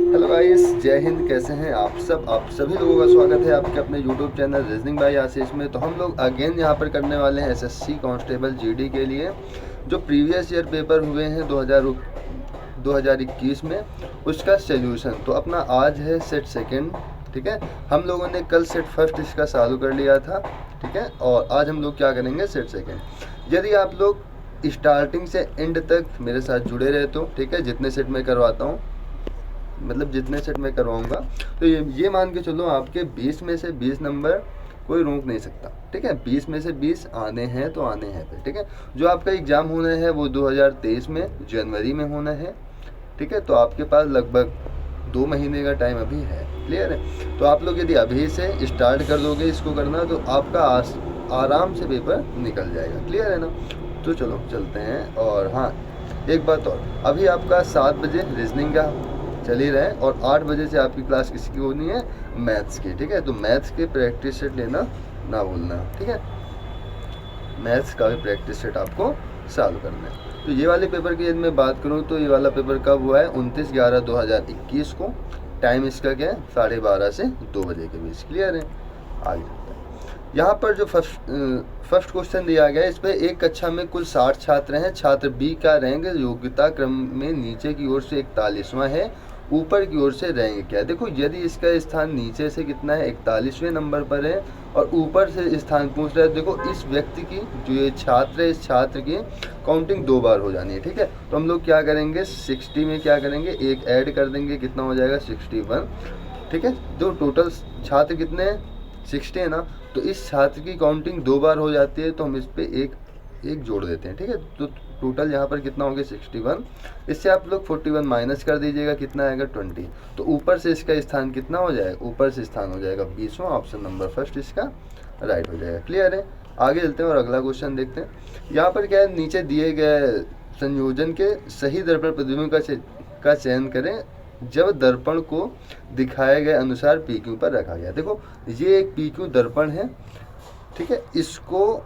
Hello guys, जय हिंद। कैसे हैं आप सभी लोगों का स्वागत है आपके अपने यूट्यूब चैनल रीजनिंग बाय आशीष में। तो हम लोग अगेन यहाँ पर करने वाले हैं एसएससी कांस्टेबल जीडी के लिए जो प्रीवियस ईयर पेपर हुए हैं 2021 में, उसका सॉल्यूशन। तो अपना आज है सेट सेकंड, ठीक है। हम लोगों ने कल सेट फर्स्ट इसका चालू कर लिया था, ठीक है। और आज हम लोग क्या करेंगे, सेट सेकंड। यदि आप लोग स्टार्टिंग से एंड तक मेरे साथ जुड़े रहते हो, ठीक है, जितने सेट मैं करवाता हूँ, मतलब जितने सेट मैं करवाऊंगा, तो ये मान के चलो आपके 20 में से 20 नंबर कोई रोक नहीं सकता, ठीक है। 20 में से 20 आने हैं तो आने हैं फिर, ठीक है। जो आपका एग्ज़ाम होना है वो 2023 में जनवरी में होना है, ठीक है। तो आपके पास लगभग 2 महीने का टाइम अभी है, क्लियर है। तो आप लोग यदि अभी से स्टार्ट कर दोगे इसको करना, तो आपका आराम से पेपर निकल जाएगा, क्लियर है ना। तो चलो चलते हैं। और हाँ, एक बात और, अभी आपका 7 बजे रीजनिंग का चल ही रहा है और 8 बजे से आपकी क्लास किसी की होनी है, मैथ्स की, ठीक है। तो मैथ्स के प्रैक्टिस सेट लेना ना भूलना, ठीक है। मैथ्स का भी प्रैक्टिस सेट आपको चालू करना है। तो ये वाले पेपर की यदि मैं बात करूँ तो ये वाला पेपर कब हुआ है, 29/11/2021 को। टाइम इसका क्या है, 12:30 से 2 बजे के बीच, क्लियर है। आगे चलते हैं। यहाँ पर जो फर्स्ट क्वेश्चन दिया गया है, इस पर एक कक्षा में कुल 60 छात्र हैं। छात्र बी का रैंक योग्यता क्रम में नीचे की ओर से 41वां है, ऊपर की ओर से रैंक क्या है। देखो, यदि इसका स्थान नीचे से कितना है, 41वें नंबर पर है, और ऊपर से स्थान पूछ रहा है, देखो इस व्यक्ति की, जो ये छात्र है, इस छात्र की काउंटिंग 2 बार हो जानी है, ठीक है। तो हम लोग क्या करेंगे, 60 में क्या करेंगे, एक ऐड कर देंगे, कितना हो जाएगा 61, ठीक है। जो टोटल छात्र कितने हैं, 60 है ना। तो इस छात्र की काउंटिंग 2 बार हो जाती है, तो हम इस पर एक जोड़ देते हैं, ठीक है। तो टोटल यहाँ पर कितना हो गया 61। इससे आप लोग 41 माइनस कर दीजिएगा, कितना आएगा 20। तो ऊपर से इसका स्थान कितना हो जाएगा, ऊपर से स्थान हो जाएगा 20वां। ऑप्शन नंबर फर्स्ट इसका राइट हो जाएगा, क्लियर है। आगे चलते हैं और अगला क्वेश्चन देखते हैं। यहाँ पर क्या है, नीचे दिए गए संयोजन के सही दर्पण प्रतिबिंब का चयन करें जब दर्पण को दिखाए गए अनुसार PQ पर रखा गया। देखो, ये एक PQ दर्पण है, ठीक है। इसको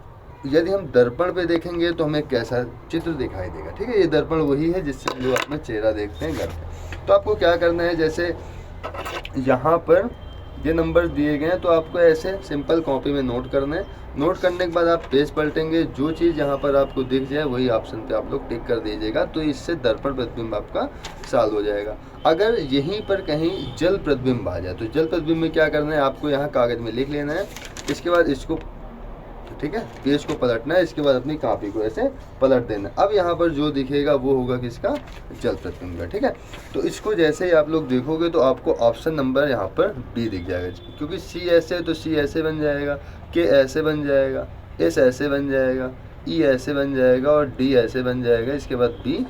यदि हम दर्पण पे देखेंगे तो हमें कैसा चित्र दिखाई देगा, ठीक है। ये दर्पण वही है जिससे हम लोग अपना चेहरा देखते हैं घर पे। तो आपको क्या करना है, जैसे यहाँ पर ये नंबर दिए गए हैं, तो आपको ऐसे सिंपल कॉपी में नोट करना है। नोट करने के बाद आप पेज पलटेंगे, जो चीज़ यहाँ पर आपको दिख जाए वही ऑप्शन पे आप लोग टिक कर दीजिएगा। तो इससे दर्पण प्रतिबिंब आपका सॉल्व हो जाएगा। अगर यहीं पर कहीं जल प्रतिबिंब आ जाए, तो जल प्रतिबिंब में क्या करना है, आपको यहाँ कागज़ में लिख लेना है। इसके बाद इसको, ठीक है, पेज को पलटना है। इसके बाद अपनी कॉपी को ऐसे पलट देना है। अब यहाँ पर जो दिखेगा वो होगा किसका, जल प्रतिबिंब का, ठीक है। तो इसको जैसे ही आप लोग देखोगे तो आपको ऑप्शन नंबर यहाँ पर बी दिख जाएगा, क्योंकि सी ऐसे है तो सी ऐसे बन जाएगा, के ऐसे बन जाएगा, एस ऐसे बन जाएगा, ई ऐसे बन जाएगा और डी ऐसे बन जाएगा। इसके बाद बी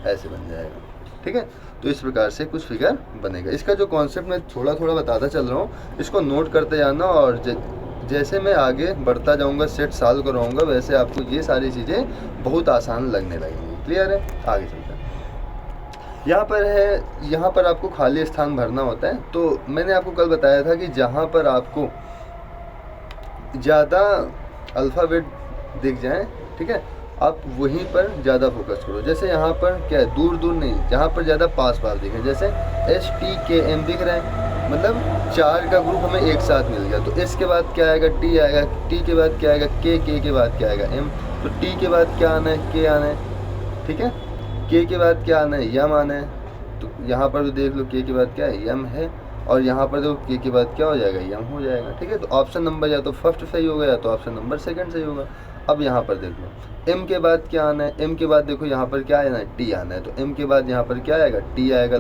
ऐसे बन जाएगा, ठीक है। तो इस प्रकार से कुछ फिगर बनेगा। इसका जो कॉन्सेप्ट मैं थोड़ा थोड़ा बताता चल रहा हूँ, इसको नोट करते जाना, और जैसे मैं आगे बढ़ता जाऊंगा, सेट सॉल्व कराऊंगा, वैसे आपको ये सारी चीज़ें बहुत आसान लगने लगेंगी, क्लियर है। आगे चलते हैं। यहाँ पर आपको खाली स्थान भरना होता है। तो मैंने आपको कल बताया था कि जहाँ पर आपको ज़्यादा अल्फ़ाबेट दिख जाए, ठीक है, आप वहीं पर ज़्यादा फोकस करो। जैसे यहाँ पर क्या है, दूर दूर नहीं, जहाँ पर ज़्यादा पास पास दिखे, जैसे STKM दिख रहा है, मतलब 4 का ग्रुप हमें एक साथ मिल गया। तो S के बाद क्या आएगा, T आएगा, T के बाद क्या आएगा, K के बाद क्या आएगा, M। तो T के बाद क्या आना है, K आना है, ठीक है। K के बाद क्या आना है, M आना है। तो यहाँ पर भी देख लो, K के बाद क्या है, M है, और यहाँ पर देखो K के बाद क्या हो जाएगा, M हो जाएगा, ठीक है। तो ऑप्शन नंबर या तो फर्स्ट सही होगा या तो ऑप्शन नंबर सेकंड सही होगा। अब यहाँ पर देख लो, M के बाद क्या आना है, M के बाद देखो यहाँ पर क्या आना है, T आना है। तो M के बाद यहाँ पर क्या आएगा, T आएगा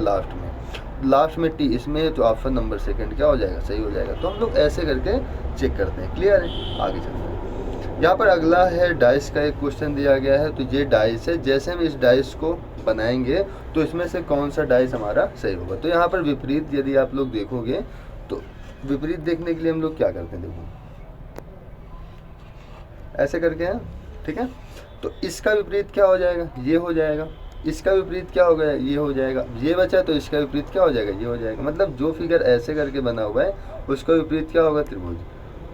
लास्ट में T इसमें है, तो ऑप्शन नंबर सेकंड क्या हो जाएगा, सही हो जाएगा। तो हम लोग ऐसे करके चेक करते हैं, क्लियर है। आगे चलते हैं। यहाँ पर अगला है डाइस का एक क्वेश्चन दिया गया है। तो ये डाइस है, जैसे हम इस डाइस को बनाएंगे तो इसमें से कौन सा डाइस हमारा सही होगा। तो यहाँ पर विपरीत यदि आप लोग देखोगे, तो विपरीत देखने के लिए हम लोग क्या करते हैं, देखो ऐसे करके हैं, ठीक है। तो इसका विपरीत क्या हो जाएगा, ये हो जाएगा। इसका विपरीत क्या हो गया, ये हो जाएगा। ये बचा तो इसका विपरीत क्या हो जाएगा, ये हो जाएगा। मतलब जो फिगर ऐसे करके बना हुआ है उसका विपरीत क्या होगा, त्रिभुज,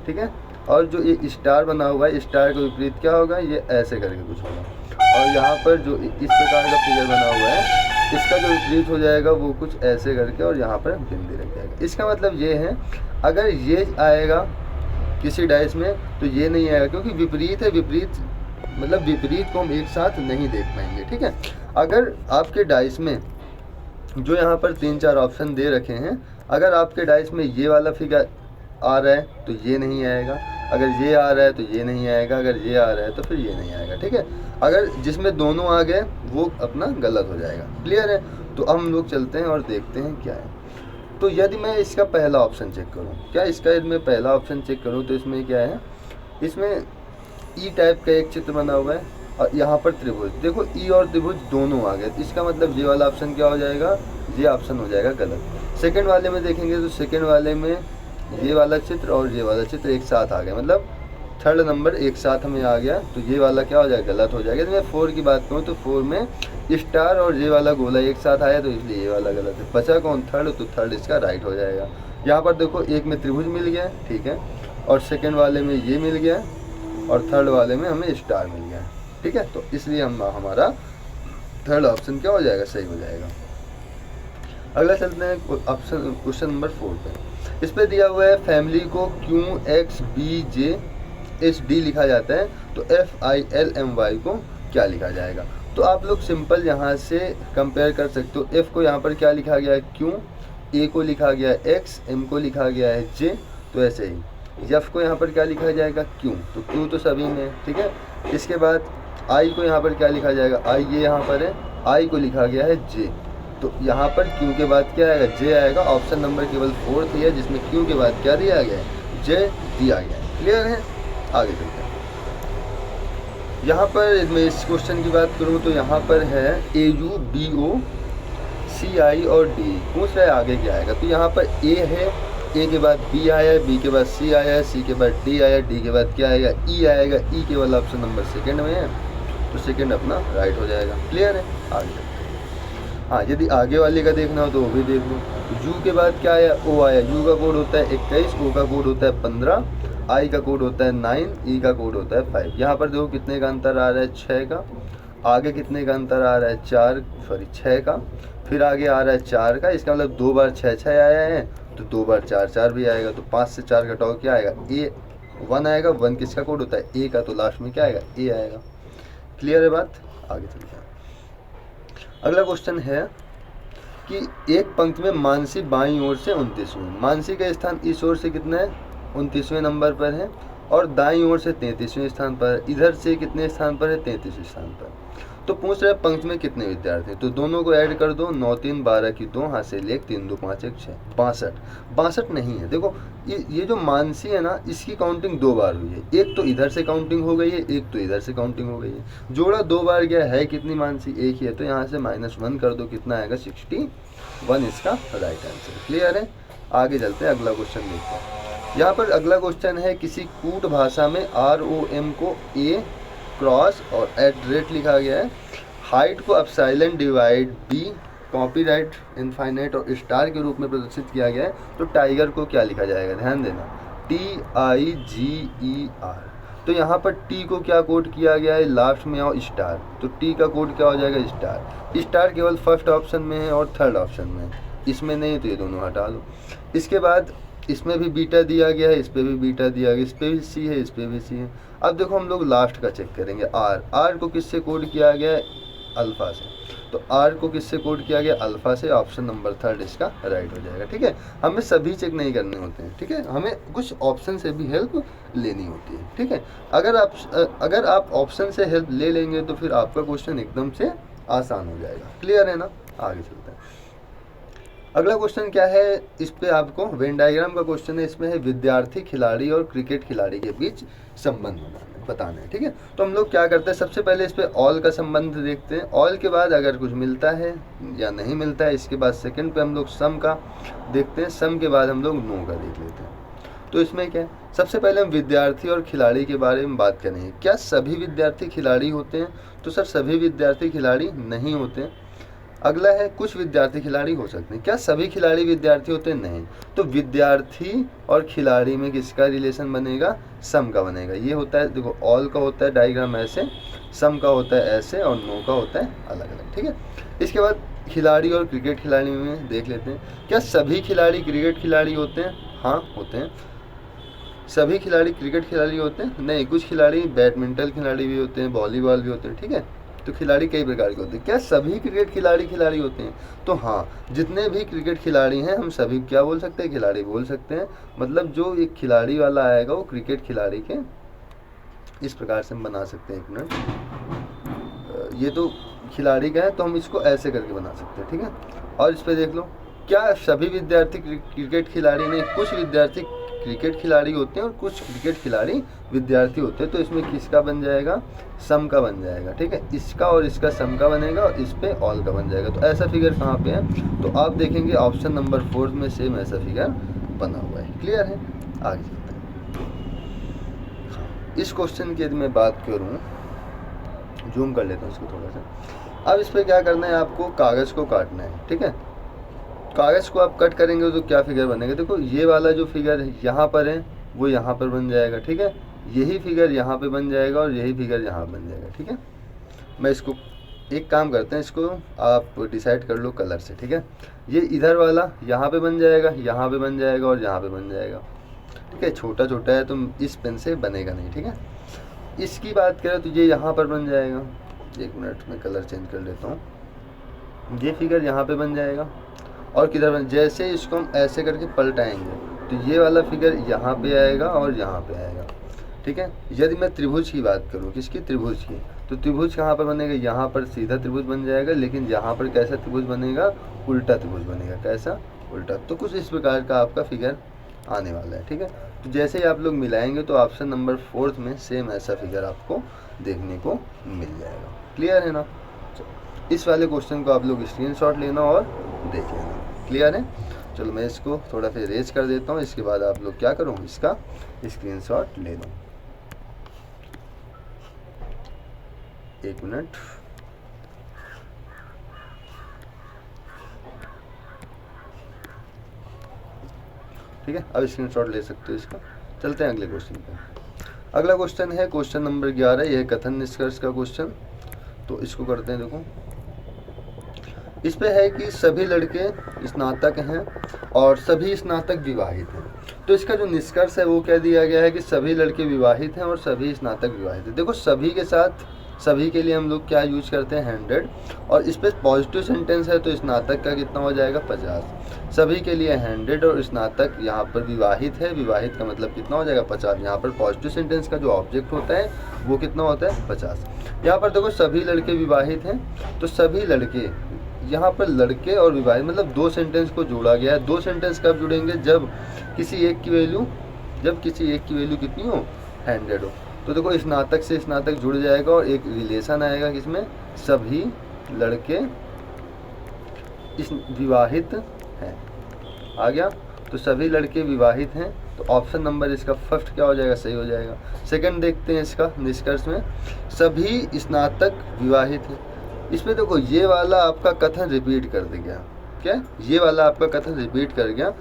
ठीक है। और जो ये स्टार बना हुआ है, स्टार का विपरीत क्या होगा, ये ऐसे करके कुछ होगा। और यहाँ पर जो इस प्रकार का फिगर बना हुआ है इसका जो विपरीत हो जाएगा वो कुछ ऐसे करके और यहाँ पर बिंदी रख जाएगा। इसका मतलब ये है, अगर ये आएगा किसी डाइस में तो ये नहीं आएगा, क्योंकि विपरीत है, विपरीत मतलब विपरीत को हम एक साथ नहीं देख पाएंगे, ठीक है। अगर आपके डाइस में जो यहाँ पर 3-4 ऑप्शन दे रखे हैं, अगर आपके डाइस में ये वाला फिगर आ रहा है तो ये नहीं आएगा, अगर ये आ रहा है तो ये नहीं आएगा, अगर ये आ रहा है तो फिर ये नहीं आएगा, ठीक है। अगर जिसमें दोनों आ गए वो अपना गलत हो जाएगा। क्लियर है? तो अब हम लोग चलते हैं और देखते हैं क्या है। तो यदि मैं इसका पहला ऑप्शन चेक करूं, क्या इसका यदि मैं पहला ऑप्शन चेक करूं तो इसमें क्या है, इसमें ई टाइप का एक चित्र बना हुआ है और यहाँ पर त्रिभुज। देखो ई और त्रिभुज दोनों आ गए, इसका मतलब ये वाला ऑप्शन क्या हो जाएगा, ये ऑप्शन हो जाएगा गलत। सेकंड वाले में देखेंगे तो सेकंड वाले में ये वाला चित्र और ये वाला चित्र एक साथ आ गया, मतलब थर्ड नंबर एक साथ हमें आ गया, तो ये वाला क्या हो जाएगा, गलत हो जाएगा। तो मैं 4 की बात करूँ तो 4 में स्टार और ये वाला गोला एक साथ आया तो इसलिए ये वाला गलत है। बचा कौन, थर्ड, तो थर्ड इसका राइट हो जाएगा। यहाँ पर देखो एक में त्रिभुज मिल गया, ठीक है, और सेकेंड वाले में ये मिल गया और थर्ड वाले में हमें स्टार मिल गया, ठीक है। तो इसलिए हमारा थर्ड ऑप्शन क्या हो जाएगा, सही हो जाएगा। अगला चलते हैं ऑप्शन क्वेश्चन नंबर 4 पे। इस पे दिया हुआ है फैमिली को QXBJHD लिखा जाता है, तो FILMY को क्या लिखा जाएगा। तो आप लोग सिंपल यहाँ से कंपेयर कर सकते हो। F को यहाँ पर क्या लिखा गया है, Q, A को लिखा गया है X, M को लिखा गया है J, तो ऐसे ही F को यहाँ पर क्या लिखा जाएगा, Q, तो Q तो सभी में है, ठीक है। इसके बाद I को यहाँ पर क्या लिखा जाएगा, I ये यहाँ पर है, I को लिखा गया है J, तो यहाँ पर Q के बाद क्या आएगा, J आएगा। ऑप्शन नंबर केवल 4 ही है जिसमें Q के बाद क्या दिया गया है, J दिया गया है। क्लियर है? आगे चलते हैं। यहाँ पर मैं इस क्वेश्चन की बात करूँ तो यहाँ पर है AU BO CI और D, पूछ रहा है आगे क्या आएगा। तो यहाँ पर A है, A के बाद B आया है, B के बाद C आया है, C के बाद D आया, D के बाद क्या आएगा, E आएगा। E केवल ऑप्शन नंबर सेकंड में है, तो सेकंड अपना राइट हो जाएगा। क्लियर है? आगे चलते हैं। हाँ, यदि आगे वाले का देखना हो तो वो भी देख लो। U के बाद क्या आया, O आया। U का कोड होता है 21, O का कोड होता है 15, I का कोड होता है 9, E का कोड होता है 5। यहाँ पर देखो कितने का अंतर आ रहा है, 6 का। आगे कितने का अंतर आ रहा है, 6 का। फिर आगे आ रहा है 4 का। इसका मतलब 2 बार 6 आया है, तो 2 बार 4 भी आएगा। तो 5 से 4 घटाओ क्या आएगा, A1 आएगा। 1 किसका कोड होता है, A का, तो लास्ट में क्या आएगा, A आएगा। क्लियर है बात? आगे चलते हैं। अगला क्वेश्चन है कि एक पंक्ति में मानसी बाईं ओर से 29वें, मानसी का स्थान इस ओर से कितना है, 29वें नंबर पर है, और दाईं ओर से 33वें स्थान पर। इधर से कितने स्थान पर है, 33वें स्थान पर। तो पूछ रहे हैं पंक्ति में कितने विद्यार्थी, तो दोनों को ऐड कर दो। 9 3 12 की 2, हाथ से 1, 3 2 5 1 6, 62 नहीं है। देखो ये जो मानसी है ना, इसकी काउंटिंग 2 बार हुई है। एक तो इधर से काउंटिंग हो गई है, एक तो इधर से काउंटिंग हो गई है। जोड़ा 2 बार गया है, कितनी मानसी, एक ही है, तो यहाँ से -1 कर दो, कितना आएगा, 61 इसका राइट आंसर। क्लियर है? आगे चलते हैं, अगला क्वेश्चन देखते हैं। यहाँ पर अगला क्वेश्चन है, किसी कूट भाषा में ROM को A क्रॉस और @ लिखा गया है। हाइट को epsilon divide B, copyright infinite और स्टार के रूप में प्रदर्शित किया गया है। तो टाइगर को क्या लिखा जाएगा, ध्यान देना, TIGER। तो यहाँ पर T को क्या कोड किया गया है, लास्ट में आओ स्टार, तो T का कोड क्या हो जाएगा, स्टार। स्टार केवल फर्स्ट ऑप्शन में है और थर्ड ऑप्शन में है, इसमें नहीं, तो ये दोनों हटा दो। इसके बाद इसमें भी बीटा दिया गया है, इस पर भी बीटा दिया गया, इस पर भी C है, इस पर भी C है। अब देखो हम लोग लास्ट का चेक करेंगे। R को किससे कोड किया गया है, अल्फ़ा से, तो R को किससे कोड किया गया, अल्फ़ा से। ऑप्शन नंबर 3 इसका राइट हो जाएगा। ठीक है, हमें सभी चेक नहीं करने होते हैं, ठीक है, हमें कुछ ऑप्शन से भी हेल्प लेनी होती है। ठीक है, अगर आप ऑप्शन से हेल्प ले लेंगे तो फिर आपका क्वेश्चन एकदम से आसान हो जाएगा। क्लियर है ना? आगे चलते हैं। अगला क्वेश्चन क्या है, इस पे आपको वेन डायग्राम का क्वेश्चन है। इसमें है विद्यार्थी खिलाड़ी और क्रिकेट खिलाड़ी के बीच संबंध बताना है। ठीक है, तो हम लोग क्या करते हैं, सबसे पहले इस पे ऑल का संबंध देखते हैं। ऑल के बाद अगर कुछ मिलता है या नहीं मिलता है, इसके बाद सेकंड पे हम लोग सम का देखते हैं। सम के बाद हम लोग नो का देख लेते हैं। तो इसमें क्या है, सबसे पहले हम विद्यार्थी और खिलाड़ी के बारे में बात करेंगे। क्या सभी विद्यार्थी खिलाड़ी होते हैं? तो सर सभी विद्यार्थी खिलाड़ी नहीं होते हैं। अगला है कुछ विद्यार्थी खिलाड़ी हो सकते हैं। क्या सभी खिलाड़ी विद्यार्थी होते हैं? नहीं। तो विद्यार्थी और खिलाड़ी में किसका रिलेशन बनेगा, सम का बनेगा। ये होता है, देखो ऑल का होता है डायग्राम ऐसे, सम का होता है ऐसे, और नो का होता है अलग अलग। ठीक है, इसके बाद खिलाड़ी और क्रिकेट खिलाड़ी में देख लेते हैं। क्या सभी खिलाड़ी क्रिकेट खिलाड़ी होते हैं? हाँ होते हैं। सभी खिलाड़ी क्रिकेट खिलाड़ी होते हैं? नहीं, कुछ खिलाड़ी बैडमिंटन खिलाड़ी भी होते हैं, वॉलीबॉल भी होते हैं, ठीक है। तो खिलाड़ी कई प्रकार के होते हैं। क्या सभी क्रिकेट खिलाड़ी होते हैं? तो हाँ, जितने भी क्रिकेट खिलाड़ी हैं हम सभी क्या बोल सकते हैं? खिलाड़ी बोल सकते हैं। मतलब जो एक खिलाड़ी वाला आएगा वो क्रिकेट खिलाड़ी के इस प्रकार से हम बना सकते हैं। एक मिनट, ये तो खिलाड़ी का है तो हम इसको ऐसे करके बना सकते हैं, ठीक है। और इस पर देख लो, क्या सभी विद्यार्थी क्रिकेट खिलाड़ी नहीं, कुछ विद्यार्थी क्रिकेट खिलाड़ी होते हैं और कुछ क्रिकेट खिलाड़ी विद्यार्थी होते हैं। तो इसमें किसका बन जाएगा? सम का बन जाएगा, ठीक है। इसका और इसका सम का बनेगा और इस पे ऑल का बन जाएगा। तो ऐसा फिगर कहाँ पे है? तो आप देखेंगे ऑप्शन नंबर 4 में सेम ऐसा फिगर बना हुआ है। क्लियर है? आगे चलते हैं। इस क्वेश्चन की यदि मैं बात करूँ, जूम कर लेता हूँ इसको थोड़ा सा। अब इस पर क्या करना है? आपको कागज़ को काटना है, ठीक है। कागज़ को आप कट करेंगे तो क्या फिगर बनेगा? देखो ये वाला जो फिगर यहाँ पर है वो यहाँ पर बन जाएगा, ठीक है। यही फिगर यहाँ पे बन जाएगा और यही फिगर यहाँ बन जाएगा, ठीक है। मैं इसको एक काम करते हैं, इसको आप डिसाइड कर लो कलर से, ठीक है। ये इधर वाला यहाँ पे बन जाएगा, यहाँ पे बन जाएगा और यहाँ पे बन जाएगा, ठीक है। छोटा छोटा है तो इस पेन से बनेगा नहीं, ठीक है। इसकी बात करें तो ये यहाँ पर बन जाएगा। एक मिनट में कलर चेंज कर लेता हूँ। ये फिगर यहाँ पे बन जाएगा और किधर बन, जैसे इसको हम ऐसे करके पलटाएंगे तो ये वाला फिगर यहाँ पे आएगा और यहाँ पे आएगा, ठीक है। यदि मैं त्रिभुज की बात करूँ, किसकी? त्रिभुज की, तो त्रिभुज कहाँ पर बनेगा? यहाँ पर सीधा त्रिभुज बन जाएगा, लेकिन यहाँ पर कैसा त्रिभुज बनेगा? उल्टा त्रिभुज बनेगा। कैसा? उल्टा। तो कुछ इस प्रकार का आपका फिगर आने वाला है, ठीक है। तो जैसे ही आप लोग मिलाएंगे तो ऑप्शन नंबर 4 में सेम ऐसा फिगर आपको देखने को मिल जाएगा। क्लियर है ना? इस वाले क्वेश्चन को आप लोग स्क्रीनशॉट लेना और देख लेना। क्लियर है? चलो मैं इसको थोड़ा सा इरेज कर देता हूँ, इसके बाद आप लोग क्या करो, इसका स्क्रीनशॉट ले लो। एक मिनट, ठीक है। अब स्क्रीनशॉट ले सकते हो इसका। चलते हैं अगले क्वेश्चन पे। अगला क्वेश्चन है क्वेश्चन नंबर 11। यह कथन निष्कर्ष का क्वेश्चन, तो इसको करते हैं। देखो इस पे है कि सभी लड़के स्नातक हैं और सभी स्नातक विवाहित हैं। तो इसका जो निष्कर्ष है वो क्या दिया गया है कि सभी लड़के विवाहित हैं और सभी स्नातक विवाहित हैं। देखो सभी के साथ सभी के लिए हम लोग क्या यूज करते हैं? 100। और इस पर पॉजिटिव सेंटेंस है तो स्नातक का कितना हो जाएगा? 50। सभी के लिए 100 और स्नातक यहाँ पर विवाहित है, विवाहित का मतलब कितना हो जाएगा? 50। यहाँ पर पॉजिटिव सेंटेंस का जो ऑब्जेक्ट होता है वो कितना होता है? 50। यहाँ पर देखो सभी लड़के विवाहित हैं, तो सभी लड़के, यहाँ पर लड़के और विवाहित मतलब दो सेंटेंस को जोड़ा गया है। दो सेंटेंस कब जुड़ेंगे? जब किसी एक की वैल्यू कितनी हो? 100 हो। तो देखो स्नातक से स्नातक जुड़ जाएगा और एक रिलेशन आएगा किसमें? सभी लड़के इस विवाहित हैं। आ गया? तो सभी लड़के विवाहित हैं, तो ऑप्शन नंबर इसका फर्स्ट क्या हो जाएगा? सही हो जाएगा। सेकंड देखते हैं इसका निष्कर्ष में, सभी स्नातक विवाहित हैं। इसमें देखो ये वाला आपका कथन रिपीट कर दिया। क्या? ये वाला आपका कथन रिपीट कर गया।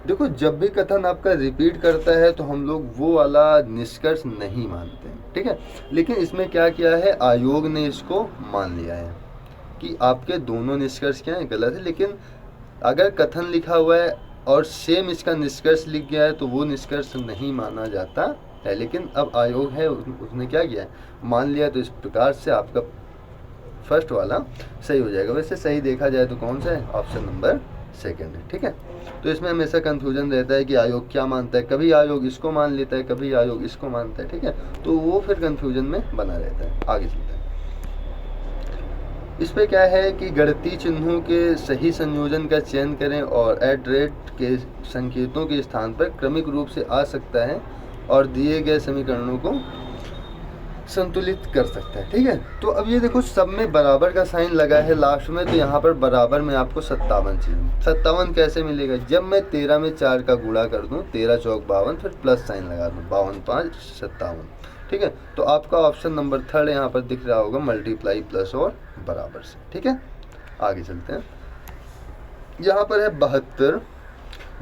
देखो जब भी कथन आपका रिपीट करता है तो हम लोग वो वाला निष्कर्ष नहीं मानते हैं, ठीक है। लेकिन इसमें क्या किया है? आयोग ने इसको मान लिया है कि आपके दोनों निष्कर्ष क्या है? गलत है। लेकिन अगर कथन लिखा हुआ है और सेम इसका निष्कर्ष लिख गया है तो वो निष्कर्ष नहीं माना जाता है। लेकिन अब आयोग है उसने क्या किया है? मान लिया। तो इस प्रकार से आपका फर्स्ट वाला सही हो जाएगा। वैसे सही देखा जाए तो कौन सा है? ऑप्शन नंबर सेकंड है, ठीक है। तो इसमें हमेशा कंफ्यूजन रहता है कि आयोग क्या मानता है। कभी आयोग इसको मान लेता है, कभी आयोग इसको मानता है, ठीक है। तो वो फिर कंफ्यूजन में बना रहता है। आगे चलते हैं। इस पे क्या है कि गणितीय चिन्हों के सही संयोजन का चयन करें और एट रेट के संकेतों के स्थान पर क्रमिक रूप से आ सकता है और दिए गए समीकरणों को संतुलित कर सकता है, ठीक है। तो अब ये देखो सब में बराबर का साइन लगा है लास्ट में, तो यहाँ पर बराबर में आपको 57 चाहिए। 57 कैसे मिलेगा? जब मैं 13 में 4 का गुणा कर दूँ, 13 चौक 52, फिर प्लस साइन लगा दूँ, 52 5 57, ठीक है। तो आपका ऑप्शन नंबर 3 यहाँ पर दिख रहा होगा, मल्टीप्लाई प्लस और बराबर से, ठीक है। आगे चलते हैं। यहाँ पर है 72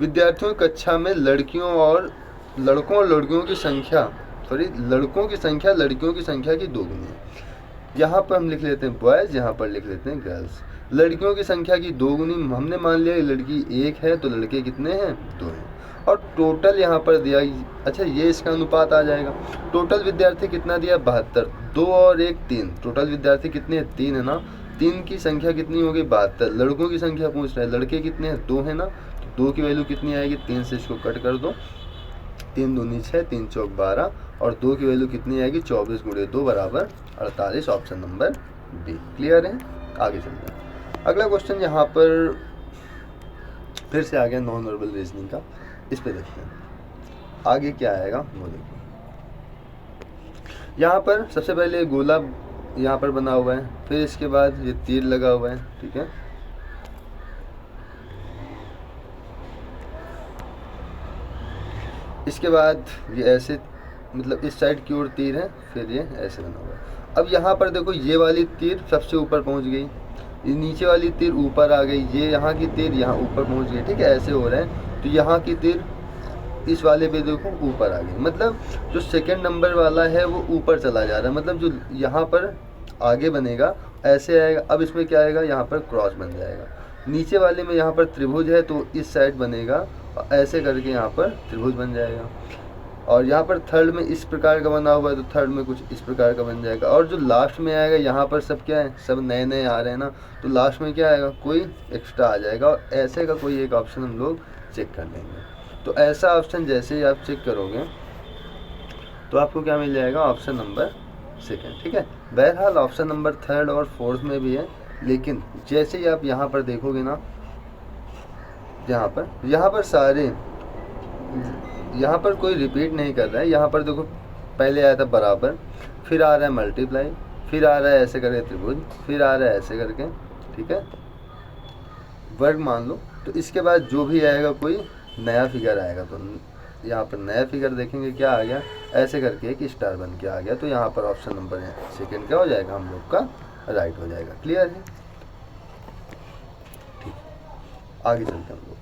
विद्यार्थियों की कक्षा में लड़कों और लड़कियों की संख्या लड़कों की संख्या लड़कियों की संख्या की दोगुनी है। यहाँ पर हम लिख लेते हैं बॉयज़, यहाँ पर लिख लेते हैं गर्ल्स। लड़कियों की संख्या की 2 गुनी, हमने मान लिया लड़की 1 है तो लड़के कितने हैं, 2 हैं। और टोटल यहाँ पर दिया, अच्छा ये इसका अनुपात आ जाएगा। टोटल विद्यार्थी कितना दिया, 72, 2 और 1 3, टोटल विद्यार्थी कितने हैं, 3 है ना। 3 की संख्या कितनी होगी, 72। लड़कों की संख्या पूछ रहे हैं, लड़के कितने हैं, 2 है ना, तो 2 की वैल्यू कितनी आएगी, 3 से इसको कट कर दो, 3 दूनी 6, 3 चौक 12, और 2 की वैल्यू कितनी आएगी, 24 गुणे 2 बराबर 48, ऑप्शन नंबर बी। क्लियर है, आगे चलते हैं। अगला क्वेश्चन यहाँ पर फिर से आ गया नॉन वर्बल रीजनिंग का, इस पे देखते हैं आगे क्या आएगा वो देखो। यहाँ पर सबसे पहले गोला यहाँ पर बना हुआ है, फिर इसके बाद ये तीर लगा हुआ है, ठीक है। इसके बाद ये ऐसे, मतलब इस साइड की ओर तीर है, फिर ये ऐसे बना हुआ है। अब यहाँ पर देखो ये वाली तीर सबसे ऊपर पहुँच गई, ये नीचे वाली तीर ऊपर आ गई, ये यहाँ की तीर यहाँ ऊपर पहुँच गई, ठीक है, ऐसे हो रहा है। तो यहाँ की तीर इस वाले पे देखो ऊपर आ गई, मतलब जो सेकंड नंबर वाला है वो ऊपर चला जा रहा है, मतलब जो यहाँ पर आगे बनेगा ऐसे आएगा। अब इसमें क्या आएगा, यहाँ पर क्रॉस बन जाएगा। नीचे वाले में यहाँ पर त्रिभुज है तो इस साइड बनेगा, ऐसे करके यहाँ पर त्रिभुज बन जाएगा। और यहाँ पर थर्ड में इस प्रकार का बना हुआ है तो थर्ड में कुछ इस प्रकार का बन जाएगा। और जो लास्ट में आएगा यहाँ पर सब क्या है, सब नए नए आ रहे हैं ना, तो लास्ट में क्या आएगा, कोई एक्स्ट्रा आ जाएगा, और ऐसे का कोई एक ऑप्शन हम लोग चेक कर लेंगे। तो ऐसा ऑप्शन जैसे ही आप चेक करोगे तो आपको क्या मिल जाएगा, ऑप्शन नंबर सेकंड, ठीक है। बहरहाल ऑप्शन नंबर थर्ड और फोर्थ में भी है, लेकिन जैसे ही आप यहाँ पर देखोगे ना, यहाँ पर सारे, यहाँ पर कोई रिपीट नहीं कर रहा है। यहाँ पर देखो पहले आया था बराबर, फिर आ रहा है मल्टीप्लाई, फिर आ रहा है ऐसे करके त्रिभुज, फिर आ रहा है ऐसे करके, ठीक है, वर्ग मान लो। तो इसके बाद जो भी आएगा कोई नया फिगर आएगा, तो यहाँ पर नया फिगर देखेंगे क्या आ गया, ऐसे करके एक स्टार बन के आ गया। तो यहाँ पर ऑप्शन नंबर सेकंड क्या हो जाएगा, हम लोग का राइट हो जाएगा। क्लियर है, ठीक, आगे चलते हैं हम लोग।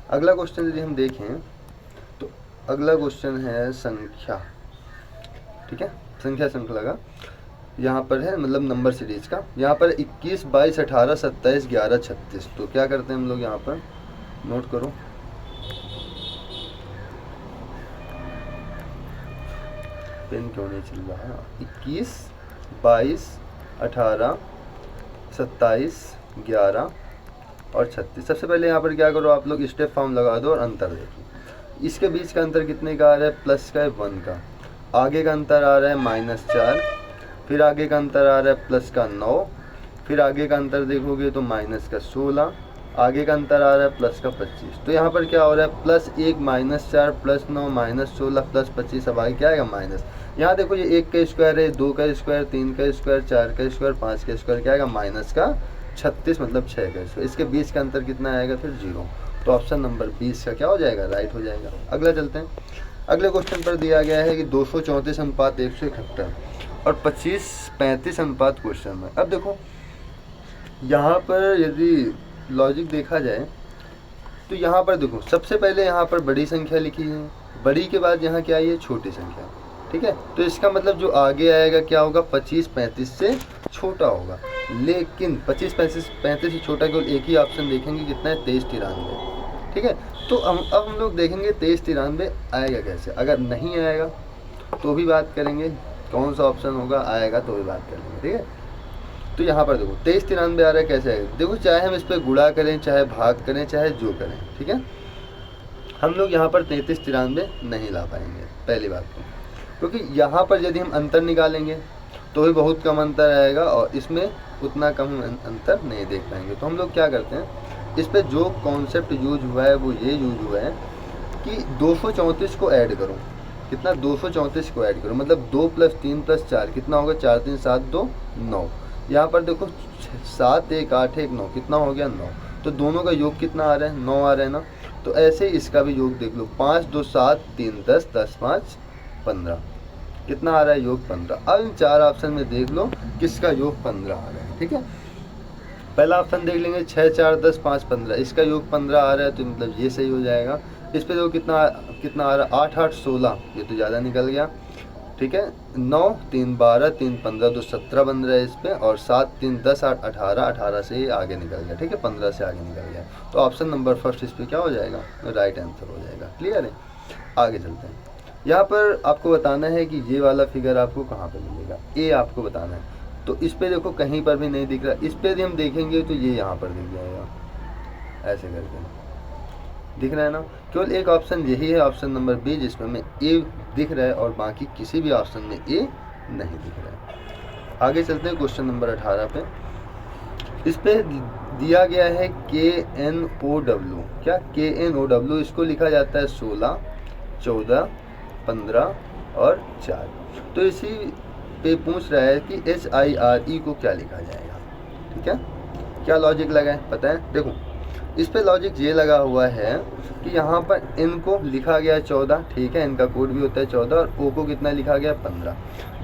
अगला क्वेश्चन यदि हम देखें तो अगला क्वेश्चन है संख्या, ठीक है, संख्या श्रृंखला का यहाँ पर है, मतलब नंबर सीरीज का। यहाँ पर 21, 22, 18, 27, 11, 36। तो क्या करते हैं हम लोग, यहाँ पर नोट करो, पेन क्यों नहीं चल रहा है। 21, 22, 18, 27, 11 और 36। सबसे पहले यहाँ पर क्या करो, आप लोग स्टेप फॉर्म लगा दो और अंतर देखो। इसके बीच का अंतर कितने का आ रहा है, प्लस का है 1 का। आगे का अंतर आ रहा है -4, फिर आगे का अंतर आ रहा है प्लस का 9, फिर आगे का अंतर देखोगे तो माइनस का 16, आगे का अंतर आ रहा है प्लस का 25। तो यहाँ पर क्या हो रहा है, +1, -4, +9, -16, +25। अब आगे क्या आएगा, माइनस। यहाँ देखो ये 1 का स्क्वायर है, 2 का स्क्वायर, 3 का स्क्वायर, 4 का स्क्वायर, 5 का स्क्वायर, क्या आएगा, माइनस का 36, मतलब 6 का स्क्वायर। इसके बीच का अंतर कितना आएगा, फिर 0। तो ऑप्शन नंबर 20 का क्या हो जाएगा, राइट हो जाएगा। अगला चलते हैं। अगले क्वेश्चन पर दिया गया है कि 234:171 और 25:35 क्वेश्चन में। अब देखो यहाँ पर यदि लॉजिक देखा जाए तो यहाँ पर देखो सबसे पहले यहाँ पर बड़ी संख्या लिखी है, बड़ी के बाद यहाँ क्या आई है, छोटी संख्या, ठीक है। तो इसका मतलब जो आगे आएगा क्या होगा, 25-35 से छोटा होगा। लेकिन 25-35 से छोटा केवल एक ही ऑप्शन देखेंगे, कितना है, 23-93, ठीक है। तो अब हम लोग देखेंगे 23-93 आएगा कैसे। अगर नहीं आएगा तो भी बात करेंगे, कौन सा ऑप्शन होगा, आएगा तो भी बात करेंगे, ठीक है। तो यहाँ पर देखो 23-93 आ रहा है, कैसे आएगा, देखो चाहे हम इस पर गुणा करें, चाहे भाग करें, चाहे जो करें, ठीक है। हम लोग यहाँ पर 33-93 नहीं ला पाएंगे, पहली बात तो, क्योंकि यहाँ पर यदि हम अंतर निकालेंगे तो भी बहुत कम अंतर आएगा और इसमें उतना कम अंतर नहीं देख पाएंगे। तो हम लोग क्या करते हैं, इस पर जो कॉन्सेप्ट यूज हुआ है वो ये यूज हुआ है कि 234 को ऐड करो। कितना, 234 को ऐड करो, मतलब 2 + 3 + 4 कितना होगा, 4 3 7 2 9। यहाँ पर देखो 7 1 8 1 9, कितना हो गया, 9। तो दोनों का योग कितना आ रहा है, 9 आ रहा है ना। तो ऐसे ही इसका भी योग देख लो, 5 2 7 3 10 10 5 15, कितना आ रहा है, योग 15। अब इन 4 ऑप्शन में देख लो किसका योग 15 आ रहा है, ठीक है। पहला ऑप्शन देख लेंगे, 6 4 10 5 15, इसका योग 15 आ रहा है, तो मतलब ये सही हो जाएगा। इस पे देखो कितना कितना आ रहा है, 8 8 16, ये तो ज़्यादा निकल गया, ठीक है। 9 3 12 3 15 तो 17 बन रहा है इस पे, और 7 3 10 8 18, 18 से आगे निकल गया, ठीक है, 15 से आगे निकल गया। तो ऑप्शन नंबर फर्स्ट इस पे क्या हो जाएगा, राइट आंसर हो जाएगा। क्लियर है। आगे चलते हैं। यहाँ पर आपको बताना है कि ये वाला फिगर आपको कहाँ पे मिलेगा, ए आपको बताना है। तो इस पे देखो कहीं पर भी नहीं दिख रहा, इस पे यदि हम देखेंगे तो ये यहाँ पर दिख जाएगा, ऐसे करके दिख रहा है ना। केवल एक ऑप्शन यही है, ऑप्शन नंबर बी, जिसमें हमें ए दिख रहा है और बाकी किसी भी ऑप्शन में ए नहीं दिख रहा है। आगे चलते हैं क्वेश्चन नंबर 18 पे। इस पे दिया गया है KNOW, क्या KNOW, इसको लिखा जाता है 16 14 15 और 4। तो इसी पे पूछ रहा है कि HIRE को क्या लिखा जाएगा, ठीक है। क्या लॉजिक लगा है पता है, देखो इस पे लॉजिक ये लगा हुआ है कि यहाँ पर n को लिखा गया 14, ठीक है, इनका कोड भी होता है 14, और O को कितना लिखा गया 15,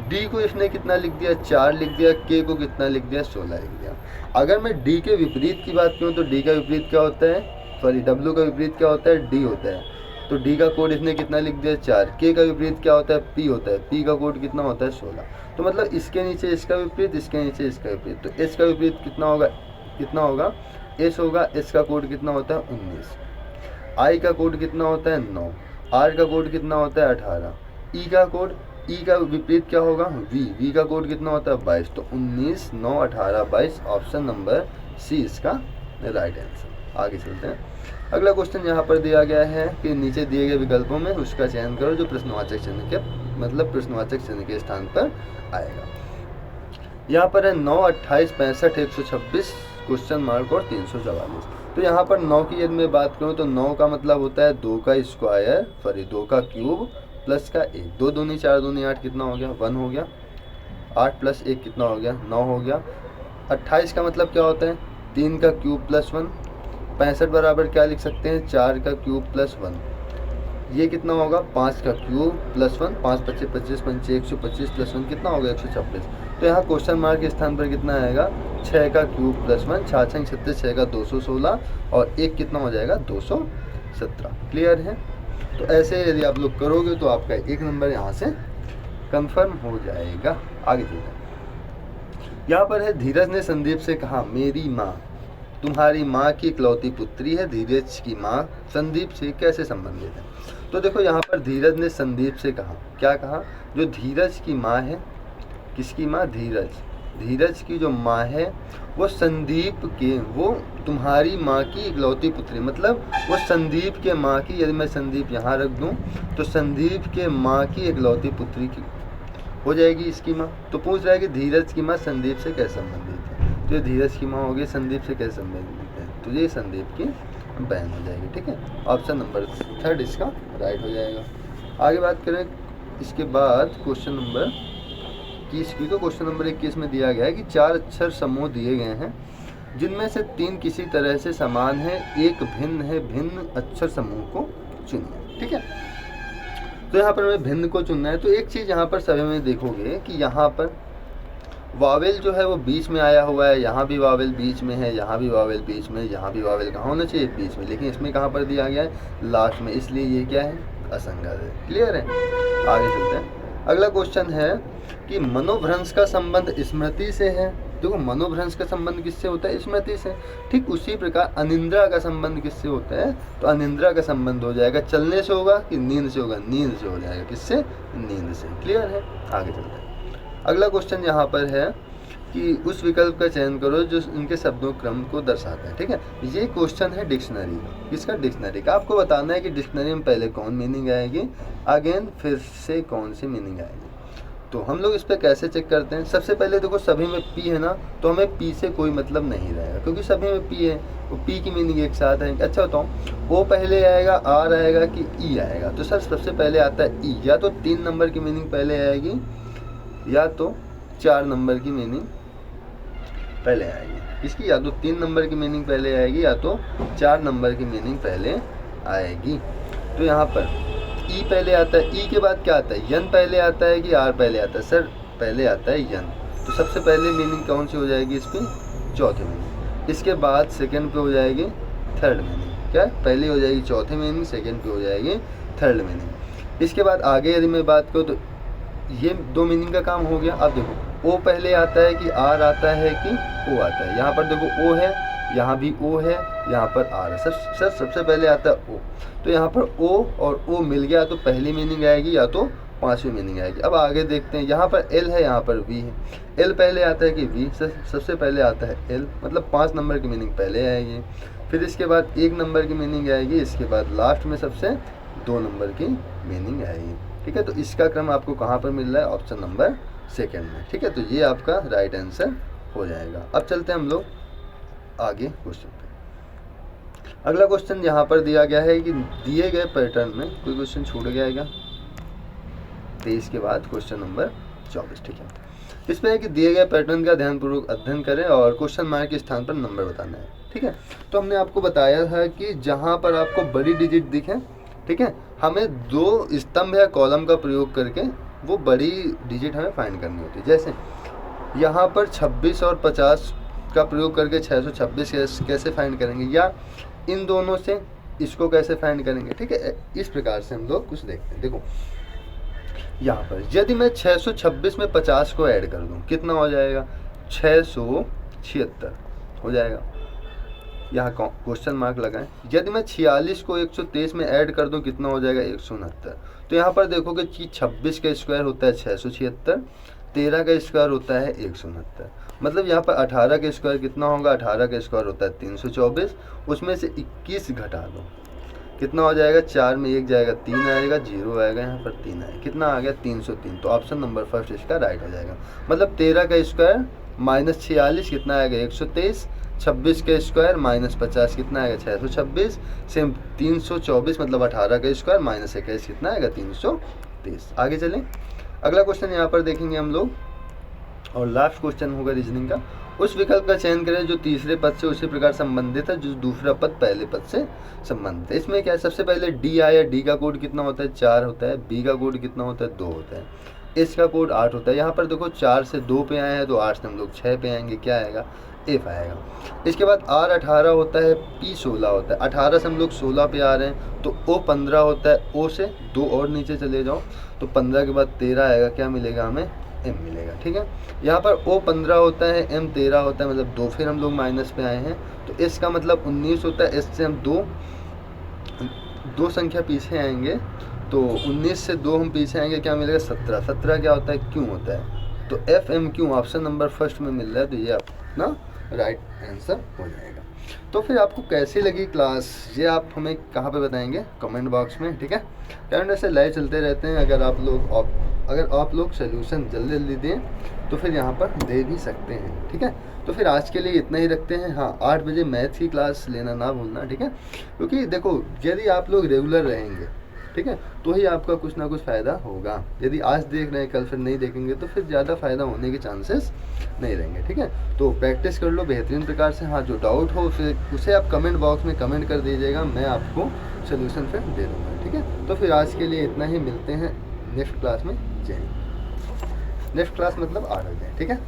D को इसने कितना लिख दिया 4 लिख दिया, K को कितना लिख दिया 16 लिख दिया। अगर मैं D के विपरीत की बात करूँ तो D का विपरीत क्या होता है, सॉरी W का विपरीत क्या होता है, D होता है। तो D का कोड इसने कितना लिख दिया 4, K का विपरीत क्या होता है, P होता है, P का कोड कितना होता है 16। तो मतलब इसके नीचे इसका विपरीत, इसके नीचे इसका विपरीत, तो H का विपरीत कितना होगा S होगा। S का कोड कितना होता है 19, I का कोड कितना होता है 9, R का कोड कितना होता है 18, E का विपरीत क्या होगा V का कोड कितना होता है 22। तो 19 9 18 22, ऑप्शन नंबर सी इसका राइट आंसर। आगे चलते हैं। अगला क्वेश्चन यहाँ पर दिया गया है कि नीचे दिए गए विकल्पों में उसका चयन करो जो प्रश्नवाचक चिन्ह के, मतलब प्रश्नवाचक चिन्ह के स्थान पर आएगा। यहाँ पर है 9 28 65 126 क्वेश्चन मार्क और 344। तो यहाँ पर 9 की यदि मैं बात करूँ तो 9 का मतलब होता है 2 का स्क्वायर, सॉरी 2 का क्यूब प्लस का 1, 2 दूनी 4 दूनी 8 कितना हो गया 1 हो गया, 8 प्लस 1 कितना हो गया 9 हो गया। 28 का मतलब क्या होता है 3 का क्यूब प्लस 1, 65 बराबर क्या लिख सकते हैं 4 का क्यूब प्लस 1, ये कितना होगा 5 का क्यूब प्लस 1, 5 25 25 5 125 प्लस 1 कितना होगा 126। तो यहाँ क्वेश्चन मार्क के स्थान पर कितना आएगा 6 का क्यूब प्लस 1, 6 6 36, 6 का 216 और 1 कितना हो जाएगा 217। क्लियर है। तो ऐसे यदि आप लोग करोगे तो आपका 1 नंबर यहाँ से कंफर्म हो जाएगा। आगे चलते हैं। यहाँ पर है धीरज ने संदीप से कहा मेरी माँ तुम्हारी माँ की इकलौती पुत्री है, धीरज की माँ संदीप से कैसे संबंधित है। तो देखो यहाँ पर धीरज ने संदीप से कहा, क्या कहा, जो धीरज की माँ है, किसकी माँ धीरज की जो माँ है वो संदीप के, वो तुम्हारी माँ की इकलौती पुत्री, मतलब वो संदीप के माँ की, यदि मैं संदीप यहाँ रख दूँ तो संदीप के माँ की इकलौती पुत्री की हो जाएगी इसकी माँ। तो पूछ रहा है कि धीरज की माँ संदीप से कैसे संबंधित है, तो ये धीरज की माँ होगी, संदीप से कैसे संबंधित है, तो ये संदीप की बहन हो जाएगी। ठीक है, ऑप्शन नंबर 3 इसका राइट हो जाएगा। आगे बात करें इसके बाद क्वेश्चन नंबर 21 की, तो क्वेश्चन नंबर 21 में दिया गया है कि 4 अक्षर समूह दिए गए हैं जिनमें से 3 किसी तरह से समान है, एक भिन्न है, भिन्न अक्षर समूह को चुनिए। ठीक है, तो यहाँ पर हमें भिन्न को चुनना है। तो एक चीज़ यहाँ पर सभी में देखोगे कि यहाँ पर वावेल जो है वो बीच में आया हुआ है, यहाँ भी वावेल बीच में है, यहाँ भी वावेल बीच में, यहाँ भी वावेल कहाँ होना चाहिए बीच में, लेकिन इसमें कहाँ पर दिया गया है लास्ट में, इसलिए ये क्या है असंगत है। क्लियर है, आगे चलते हैं। अगला क्वेश्चन है कि मनोभ्रंश का संबंध स्मृति से है। देखो मनोभ्रंश का संबंध किससे होता है, स्मृति से। ठीक उसी प्रकार अनिद्रा का संबंध किससे होता है, तो अनिद्रा का संबंध हो जाएगा चलने से होगा कि नींद से होगा, नींद से हो जाएगा, किससे नींद से। क्लियर है, आगे चलते हैं। अगला क्वेश्चन यहाँ पर है कि उस विकल्प का चयन करो जो इनके शब्दों क्रम को दर्शाता है। ठीक है, ये क्वेश्चन है डिक्शनरी का, किसका डिक्शनरी का। आपको बताना है कि डिक्शनरी में पहले कौन मीनिंग आएगी, अगेन फिर से कौन सी मीनिंग आएगी। तो हम लोग इस पर कैसे चेक करते हैं, सबसे पहले देखो सभी में पी है ना, तो हमें पी से कोई मतलब नहीं रहेगा क्योंकि सभी में पी है, तो पी की मीनिंग एक साथ है। अच्छा बताऊँ ओ पहले आएगा, आर आएगा कि ई आएगा, तो सर सबसे पहले आता है ई। या तो 3 नंबर की मीनिंग पहले आएगी या तो 4 नंबर की मीनिंग पहले आएगी इसकी, या तो 3 नंबर की मीनिंग पहले आएगी या तो 4 नंबर की मीनिंग पहले आएगी। तो यहाँ पर ई पहले आता है, ई के बाद क्या आता है, यन पहले आता है कि आर पहले आता है, सर पहले आता है यन। तो सबसे पहले मीनिंग कौन सी हो जाएगी इसकी, चौथी मीनिंग। इसके बाद सेकंड पे हो जाएगी थर्ड मीनिंग, क्या पहले हो जाएगी चौथी मीनिंग, सेकंड पे हो जाएगी थर्ड मीनिंग। इसके बाद आगे यदि मैं बात करूँ तो ये दो मीनिंग का काम हो गया। अब देखो ओ पहले आता है कि आर आता है कि ओ आता है। यहाँ पर देखो ओ है, यहाँ भी ओ है, यहाँ पर आर है। सर सबसे पहले आता है ओ, तो यहाँ पर ओ और ओ मिल गया तो पहली मीनिंग आएगी या तो पांचवी मीनिंग आएगी। अब आगे देखते हैं, यहाँ पर एल है, यहाँ पर वी है। एल पहले आता है कि वी, सबसे पहले आता है एल, मतलब 5 नंबर की मीनिंग पहले आएगी, फिर इसके बाद 1 नंबर की मीनिंग आएगी, इसके बाद लास्ट में सबसे 2 नंबर की मीनिंग आएगी। ठीक है, तो इसका क्रम आपको कहाँ पर मिल रहा है? ऑप्शन नंबर सेकेंड में। ठीक है, तो ये आपका राइट आंसर हो जाएगा। अब चलते हैं हम लोग आगे क्वेश्चन पे। अगला क्वेश्चन यहाँ पर दिया गया है कि दिए गए पैटर्न में कोई क्वेश्चन छूट गया है क्या? 23 के बाद क्वेश्चन नंबर 24। ठीक है, इसमें है कि दिए गए पैटर्न का ध्यानपूर्वक अध्ययन करें और क्वेश्चन मार्क के स्थान पर नंबर बताना है। ठीक है, तो हमने आपको बताया था कि जहाँ पर आपको बड़ी डिजिट दिखे, ठीक है, हमें 2 स्तंभ या कॉलम का प्रयोग करके वो बड़ी डिजिट हमें फाइंड करनी होती है। जैसे यहाँ पर 26 और 50 का प्रयोग करके 626 कैसे फाइंड करेंगे, या इन दोनों से इसको कैसे फाइंड करेंगे। ठीक है, इस प्रकार से हम लोग कुछ देखते हैं। देखो यहाँ पर यदि मैं 626 में 50 को ऐड कर दूँ कितना हो जाएगा? 676 हो जाएगा। यहाँ क्वेश्चन मार्क लगाएं। यदि मैं 46 को 123 में ऐड कर दूं कितना हो जाएगा? 169। तो यहाँ पर देखोगे कि 26 का स्क्वायर होता है 676, 13 का स्क्वायर होता है 169। मतलब यहाँ पर 18 का स्क्वायर कितना होगा? 18 का स्क्वायर होता है 324, उसमें से 21 घटा दो कितना हो जाएगा? 4 में 1 जाएगा 3 आएगा, 0 आएगा, यहाँ पर 3 आएगा, कितना आ गया? 303। तो ऑप्शन नंबर फर्स्ट इसका राइट हो जाएगा। मतलब 13 का स्क्वायर माइनस 46 कितना आएगा? 123, 26 का स्क्वायर माइनस 50 कितना आएगा? 626, सेम 324, मतलब 18 का स्क्वायर माइनस 21 कितना आएगा? 323। आगे चलें, अगला क्वेश्चन यहाँ पर देखेंगे हम लोग, और लास्ट क्वेश्चन होगा रीजनिंग का। उस विकल्प का चयन करें जो तीसरे पद से उसी प्रकार संबंधित है जो दूसरा पद पहले पद से संबंधित है। इसमें क्या है? सबसे पहले डी आया, डी का कोड कितना होता है? 4 होता है। बी का कोड कितना होता है? 2 होता है। एस का कोड 8 होता है। यहाँ पर देखो 4 से 2 पे आए हैं तो 8 से हम लोग 6 पे आएंगे, क्या आएगा? एफ आएगा। इसके बाद आर 18 होता है, पी 16 होता है। 18 से हम लोग 16 पे आ रहे हैं तो ओ 15 होता है। ओ से 2 और नीचे चले जाओ तो 15 के बाद 13 आएगा, क्या मिलेगा हमें? एम मिलेगा। ठीक है, यहाँ पर ओ 15 होता है, एम 13 होता है, मतलब 2 फिर हम लोग माइनस पे आए हैं तो एस का मतलब 19 होता है। एस से हम दो संख्या पीछे आएंगे तो 19 से 2 हम पीछे आएंगे, क्या मिलेगा? 17। 17 क्या होता है? क्यों होता है। तो F M Q option number first में मिल रहा है, तो ये अपना राइट आंसर हो जाएगा। तो फिर आपको कैसी लगी क्लास, ये आप हमें कहाँ पे बताएंगे? कमेंट बॉक्स में। ठीक है, कारण ऐसे लाइव चलते रहते हैं। अगर आप लोग सोल्यूशन जल्दी जल्दी दें तो फिर यहाँ पर दे भी सकते हैं। ठीक है, तो फिर आज के लिए इतना ही रखते हैं। हाँ, 8 बजे मैथ की क्लास लेना ना भूलना। ठीक है, क्योंकि देखो यदि आप लोग रेगुलर रहेंगे, ठीक है, तो ही आपका कुछ ना कुछ फ़ायदा होगा। यदि आज देख रहे हैं कल फिर नहीं देखेंगे तो फिर ज़्यादा फ़ायदा होने के चांसेस नहीं रहेंगे। ठीक है, तो प्रैक्टिस कर लो बेहतरीन प्रकार से। हाँ, जो डाउट हो फिर उसे आप कमेंट बॉक्स में कमेंट कर दीजिएगा, मैं आपको सोल्यूशन फिर दे दूँगा। ठीक है, तो फिर आज के लिए इतना ही, मिलते हैं नेक्स्ट क्लास में। जय हिंद। नेक्स्ट क्लास मतलब 8 बजे। ठीक है।